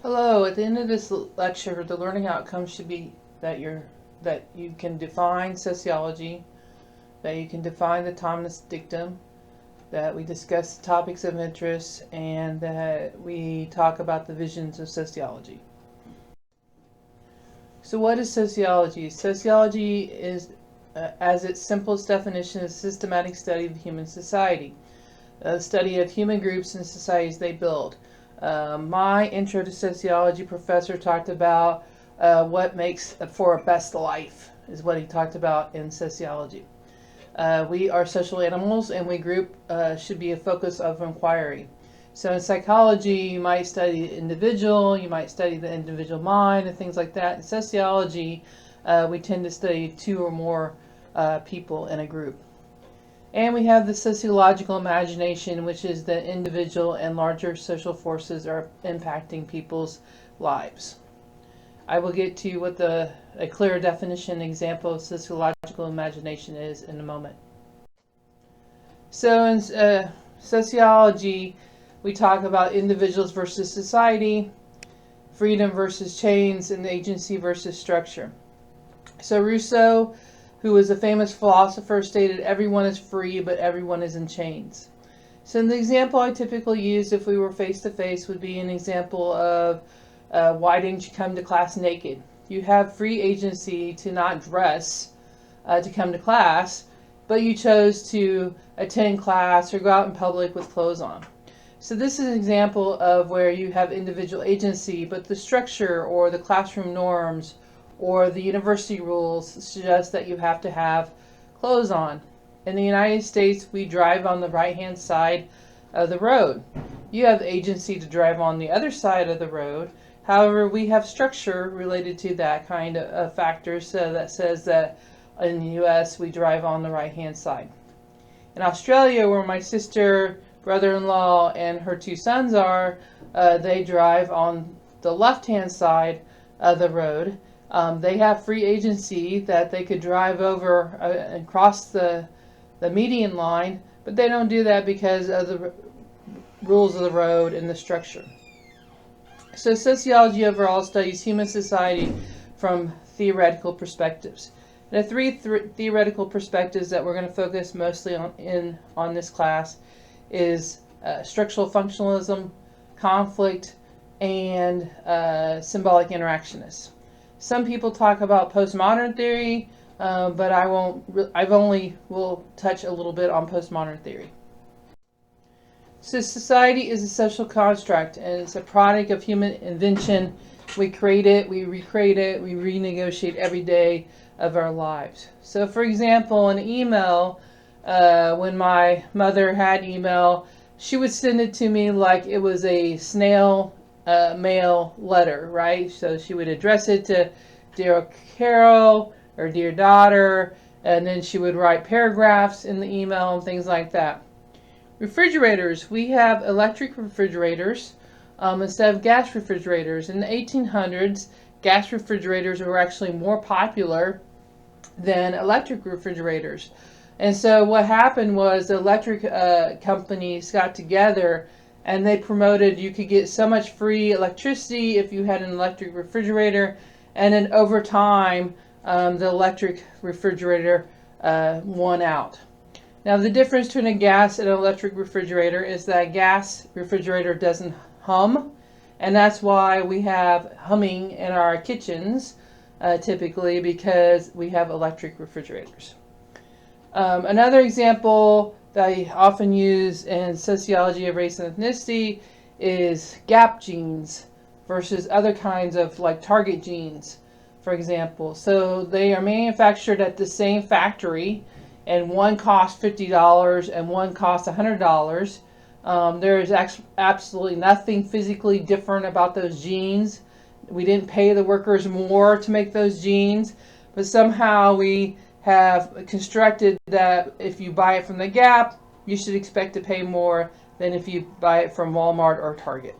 Hello, at the end of this lecture, the learning outcome should be that you can define sociology, that you can define the Thomas dictum, that we discuss the topics of interest, and that we talk about the visions of sociology. So what is sociology? Sociology is, as its simplest definition, a systematic study of human society, a study of human groups and societies they build. My intro to sociology professor talked about what makes for a best life, is what he talked about in sociology. We are social animals, and we group should be a focus of inquiry. So in psychology, you might study the individual, you might study the individual mind and things like that. In sociology, we tend to study two or more people in a group. And we have the sociological imagination, which is the individual and larger social forces are impacting people's lives. I will get to what a clear definition example of sociological imagination is in a moment. So in sociology, we talk about individuals versus society, freedom versus chains, and agency versus structure. So Rousseau, who was a famous philosopher, stated everyone is free, but everyone is in chains. So the example I typically use if we were face to face would be an example of why didn't you come to class naked? You have free agency to not dress to come to class, but you chose to attend class or go out in public with clothes on. So this is an example of where you have individual agency, but the structure or the classroom norms or the university rules suggest that you have to have clothes on. In the United States, we drive on the right-hand side of the road. You have agency to drive on the other side of the road. However, we have structure related to that kind of factors that says that in the U.S. we drive on the right-hand side. In Australia, where my sister, brother-in-law, and her two sons are, they drive on the left-hand side of the road. They have free agency that they could drive over and cross the median line, but they don't do that because of the rules of the road and the structure. So sociology overall studies human society from theoretical perspectives. The three theoretical perspectives that we're going to focus mostly on this class is structural functionalism, conflict, and symbolic interactionists. Some people talk about postmodern theory, but I will touch a little bit on postmodern theory. So society is a social construct, and it's a product of human invention. We create it, we recreate it, we renegotiate every day of our lives. So for example, an email, when my mother had email, she would send it to me like it was a snail mail letter, right? So she would address it to Dear Carol or Dear Daughter, and then she would write paragraphs in the email and things like that. Refrigerators, we have electric refrigerators instead of gas refrigerators. In the 1800s, gas refrigerators were actually more popular than electric refrigerators. And so what happened was the electric companies got together and they promoted you could get so much free electricity if you had an electric refrigerator. And then over time, the electric refrigerator won out. Now the difference between a gas and an electric refrigerator is that a gas refrigerator doesn't hum. And that's why we have humming in our kitchens typically, because we have electric refrigerators. Another example that I often use in sociology of race and ethnicity is gap jeans versus other kinds of like Target jeans, for example. So they are manufactured at the same factory, and one costs $50 and one costs $100. There is absolutely nothing physically different about those jeans. We didn't pay the workers more to make those jeans, but somehow we have constructed that if you buy it from the Gap, you should expect to pay more than if you buy it from Walmart or Target.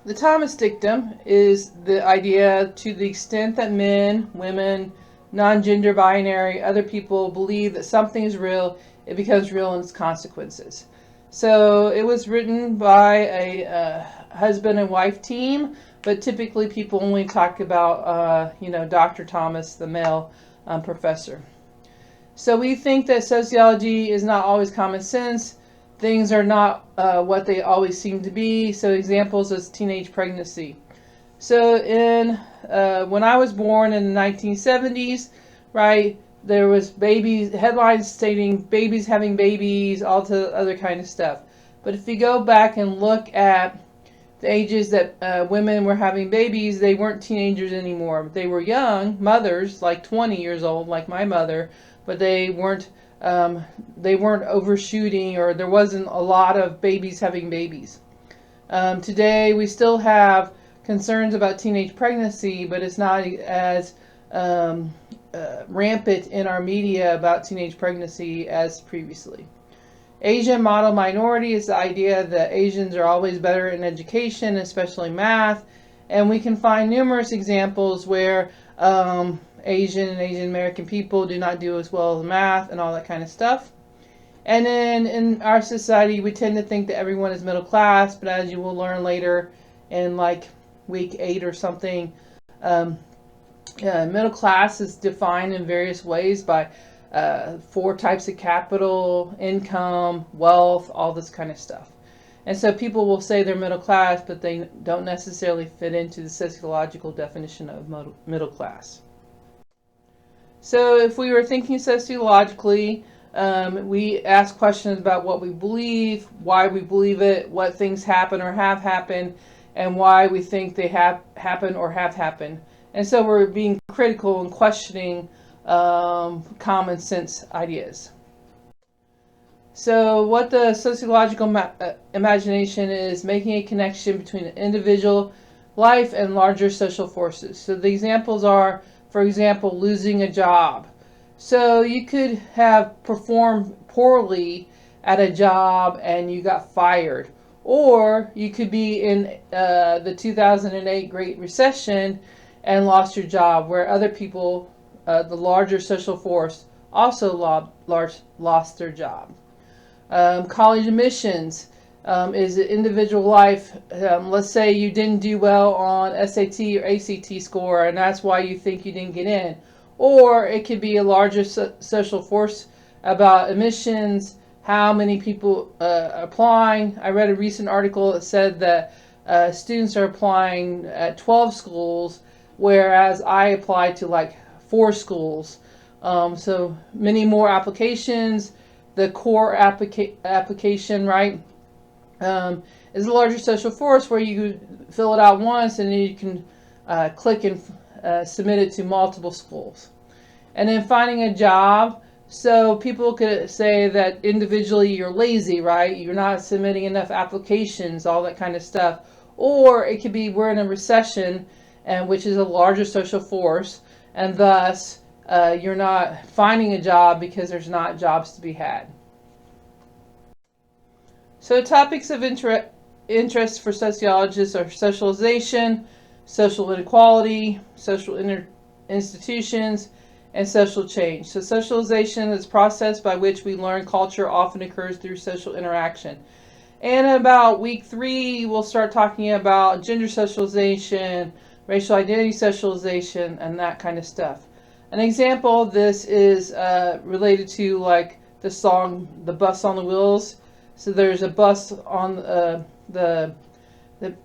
The Thomas dictum is the idea to the extent that men, women, non-gender binary, other people believe that something is real, it becomes real in its consequences. So it was written by a husband and wife team, but typically people only talk about, Dr. Thomas, the male professor. So we think that sociology is not always common sense. Things are not what they always seem to be. So examples is teenage pregnancy. So when I was born in the 1970s, right, there was babies, headlines stating babies having babies, all the other kind of stuff. But if you go back and look at the ages that women were having babies, they weren't teenagers anymore. They were young mothers, like 20 years old, like my mother, but they weren't overshooting, or there wasn't a lot of babies having babies. Today we still have concerns about teenage pregnancy, but it's not as rampant in our media about teenage pregnancy as previously. Asian model minority is the idea that Asians are always better in education, especially math, and we can find numerous examples where Asian and Asian American people do not do as well as math and all that kind of stuff. And then in our society, we tend to think that everyone is middle class, but as you will learn later in like week 8 or something, middle class is defined in various ways by 4 types of capital, income, wealth, all this kind of stuff. And so people will say they're middle class, but they don't necessarily fit into the sociological definition of middle class. So if we were thinking sociologically, we ask questions about what we believe, why we believe it, what things happen or have happened, and why we think they have happened or have happened. And so we're being critical and questioning common sense ideas. So what the sociological imagination is making a connection between an individual life and larger social forces. So the examples are, for example, losing a job. So you could have performed poorly at a job and you got fired. Or you could be in the 2008 Great Recession and lost your job, where other people, the larger social force, also lost their job. College admissions is an individual life. Let's say you didn't do well on SAT or ACT score, and that's why you think you didn't get in. Or it could be a larger social force about admissions, how many people applying. I read a recent article that said that students are applying at 12 schools, whereas I applied to like 4 schools. So many more applications. The core application, right, is a larger social force where you fill it out once and then you can click and submit it to multiple schools. And then finding a job. So people could say that individually you're lazy, right? You're not submitting enough applications, all that kind of stuff. Or it could be we're in a recession, and which is a larger social force, and thus you're not finding a job because there's not jobs to be had. So topics of interest for sociologists are socialization, social inequality, social institutions, and social change. So socialization is the process by which we learn culture, often occurs through social interaction. And about week 3, we'll start talking about gender socialization, racial identity socialization, and that kind of stuff. An example of this is related to like the song "The Bus on the Wheels." So there's a bus on the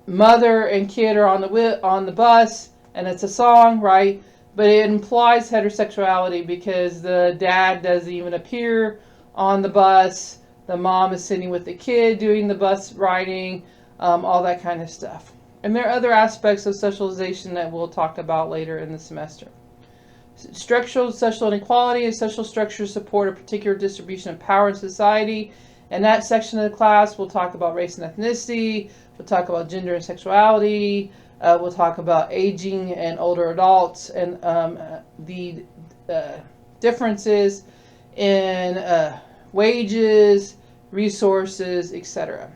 mother and kid are on the bus, and it's a song, right? But it implies heterosexuality because the dad doesn't even appear on the bus. The mom is sitting with the kid doing the bus riding, all that kind of stuff. And there are other aspects of socialization that we'll talk about later in the semester. Structural social inequality is social structures support a particular distribution of power in society. In that section of the class, we'll talk about race and ethnicity. We'll talk about gender and sexuality. We'll talk about aging and older adults and the differences in wages, resources, etc.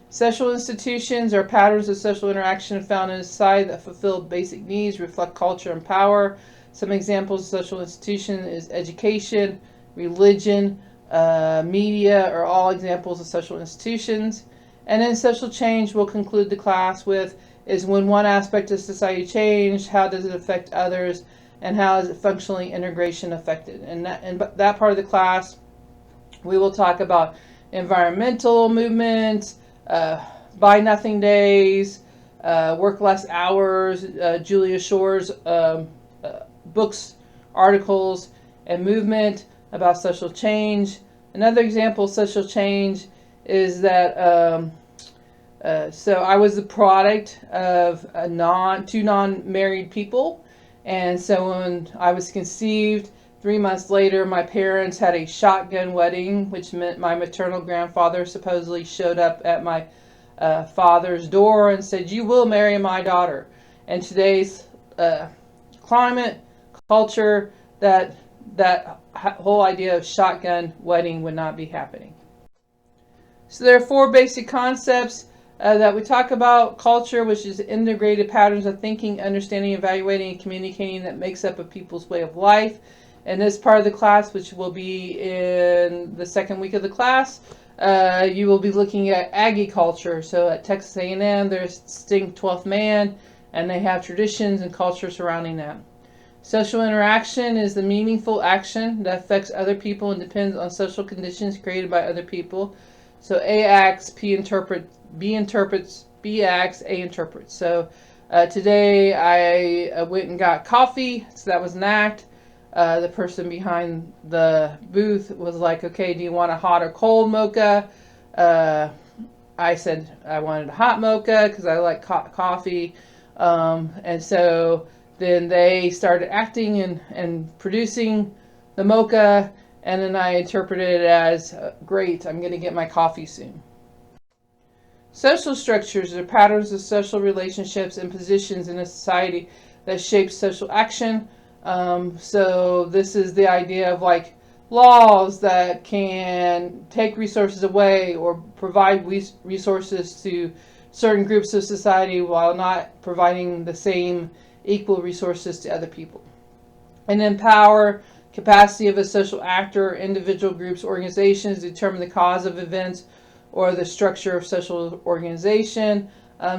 Social institutions are patterns of social interaction found in society that fulfill basic needs, reflect culture and power. Some examples of social institutions is education, religion, media are all examples of social institutions. And then social change will conclude the class with is when one aspect of society changed, how does it affect others, and how is it functionally integration affected? And that part of the class, we will talk about environmental movements, buy nothing days, work less hours, Julia Shore's books, articles, and movement about social change. Another example of social change is that so I was the product of two non-married people, and so when I was conceived, 3 months later, my parents had a shotgun wedding, which meant my maternal grandfather supposedly showed up at my father's door and said, "You will marry my daughter." And today's climate, culture, that whole idea of shotgun wedding would not be happening. So there are 4 basic concepts that we talk about. Culture, which is integrated patterns of thinking, understanding, evaluating, and communicating that makes up a people's way of life. And this part of the class, which will be in the second week of the class, you will be looking at Aggie culture. So at Texas A&M, there's distinct 12th man, and they have traditions and culture surrounding that. Social interaction is the meaningful action that affects other people and depends on social conditions created by other people. So A acts, P interprets, B interprets, B acts, A interprets. So today I went and got coffee, so that was an act. The person behind the booth was like, "Okay, do you want a hot or cold mocha?" I said I wanted a hot mocha because I like coffee. And so then they started acting and producing the mocha, and then I interpreted it as, "Great, I'm going to get my coffee soon." Social structures are patterns of social relationships and positions in a society that shape social action. So this is the idea of like laws that can take resources away or provide resources to certain groups of society while not providing the same equal resources to other people. And then power, capacity of a social actor, individual groups, organizations determine the cause of events or the structure of social organization.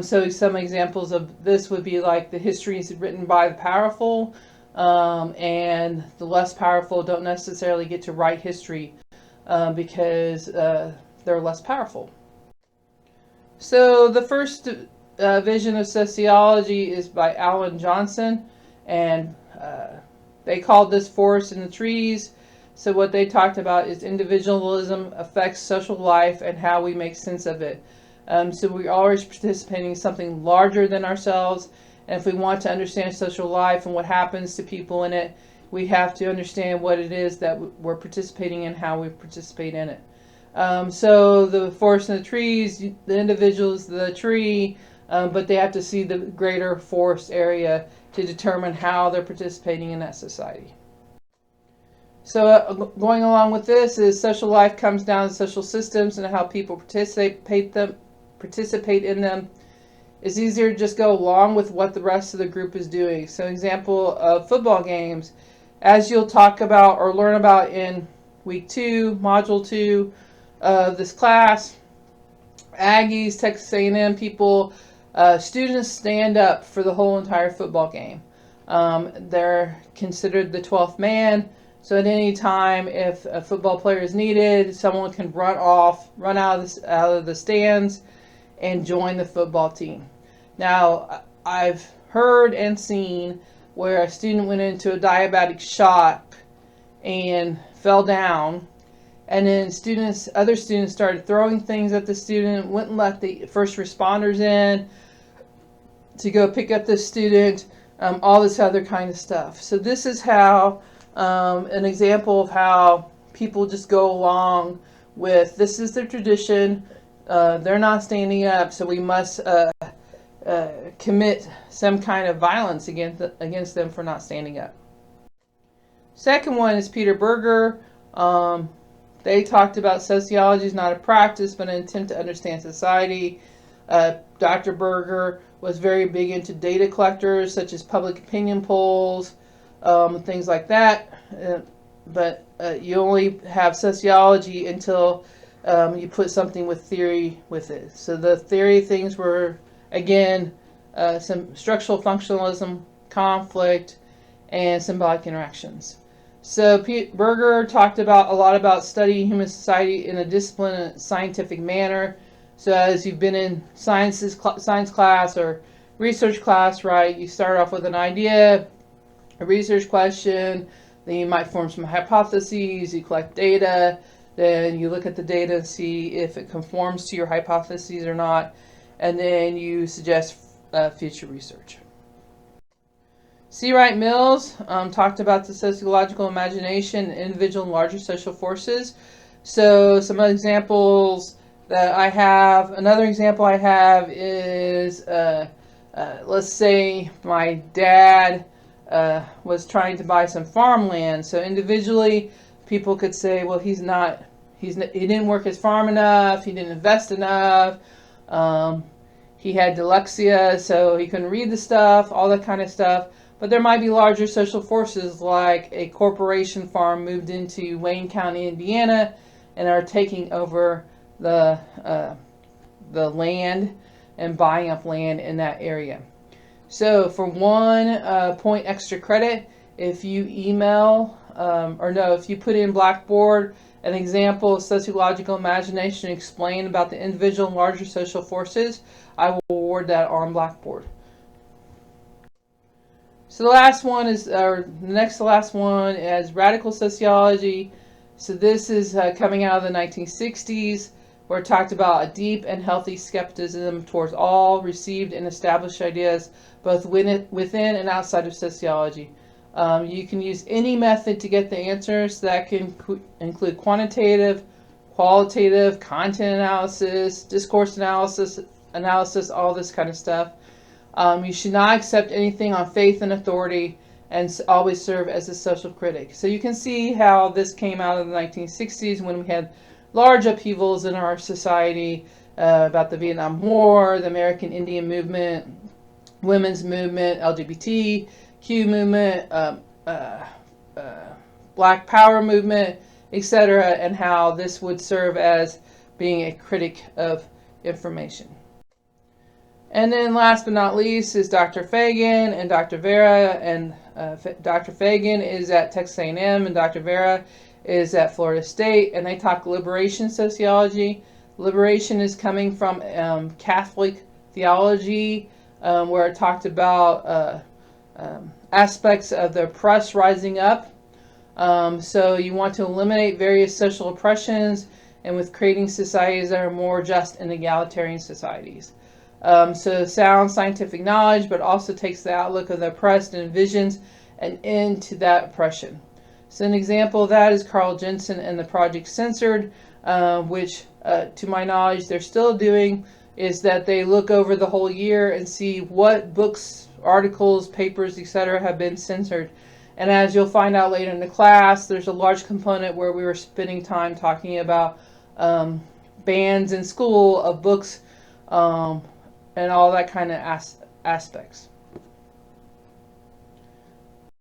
So some examples of this would be like the history is written by the powerful, and the less powerful don't necessarily get to write history because they're less powerful. So the first vision of sociology is by Alan Johnson, and they called this forest in the trees. So what they talked about is individualism affects social life and how we make sense of it. So we're always participating in something larger than ourselves. And if we want to understand social life and what happens to people in it, we have to understand what it is that we're participating in, how we participate in it. So the forest and the trees, the individual is the tree, but they have to see the greater forest area to determine how they're participating in that society. So going along with this is social life comes down to social systems and how people participate in them. It's easier to just go along with what the rest of the group is doing. So example of football games, as you'll talk about or learn about in week 2, module 2 of this class, Aggies, Texas A&M people, students stand up for the whole entire football game. They're considered the 12th man. So at any time, if a football player is needed, someone can run out of the stands and join the football team. Now, I've heard and seen where a student went into a diabetic shock and fell down, and then other students started throwing things at the student, wouldn't let the first responders in to go pick up the student, all this other kind of stuff. So this is how an example of how people just go along with, this is their tradition, they're not standing up, so we must commit some kind of violence against them for not standing up. Second one is Peter Berger. They talked about sociology is not a practice, but an attempt to understand society. Dr. Berger was very big into data collectors, such as public opinion polls, things like that. but you only have sociology until you put something with theory with it. So the theory things were, again, some structural functionalism, conflict, and symbolic interactions. So Berger talked about a lot about studying human society in a disciplined and scientific manner. So as you've been in science class or research class, right, you start off with an idea, a research question, then you might form some hypotheses, you collect data, then you look at the data and see if it conforms to your hypotheses or not, and then you suggest future research. C. Wright Mills talked about the sociological imagination and individual and larger social forces. So some examples that I have, another example I have is, let's say my dad was trying to buy some farmland. So individually, people could say, well, he didn't work his farm enough, he didn't invest enough, he had dyslexia, so he couldn't read the stuff, all that kind of stuff. But there might be larger social forces, like a corporation farm moved into Wayne County, Indiana, and are taking over the land and buying up land in that area. So for 1 point extra credit, if you if you put in Blackboard an example of sociological imagination and explain about the individual and larger social forces, I will award that on Blackboard. So the last one is, or the next to last one is radical sociology. So this is coming out of the 1960s, where it talked about a deep and healthy skepticism towards all received and established ideas, both within and outside of sociology. You can use any method to get the answers. That can include quantitative, qualitative, content analysis, discourse analysis, all this kind of stuff. You should not accept anything on faith and authority, and always serve as a social critic. So you can see how this came out of the 1960s, when we had large upheavals in our society about the Vietnam War, the American Indian movement, women's movement, LGBTQ movement, Black Power movement, etc., and how this would serve as being a critic of information. And then last but not least is Dr. Fagan and Dr. Vera. And Dr. Fagan is at Texas A&M and Dr. Vera is at Florida State. And they talk liberation sociology. Liberation is coming from Catholic theology, where it talked about aspects of the oppressed rising up. So you want to eliminate various social oppressions, and with creating societies that are more just and egalitarian societies. So sound scientific knowledge, but also takes the outlook of the oppressed and envisions an end to that oppression. So an example of that is Carl Jensen and the Project Censored, which, to my knowledge, they're still doing, is that they look over the whole year and see what books, articles, papers, etc. have been censored. And as you'll find out later in the class, there's a large component where we were spending time talking about bans in school of books, and all that kind of aspects.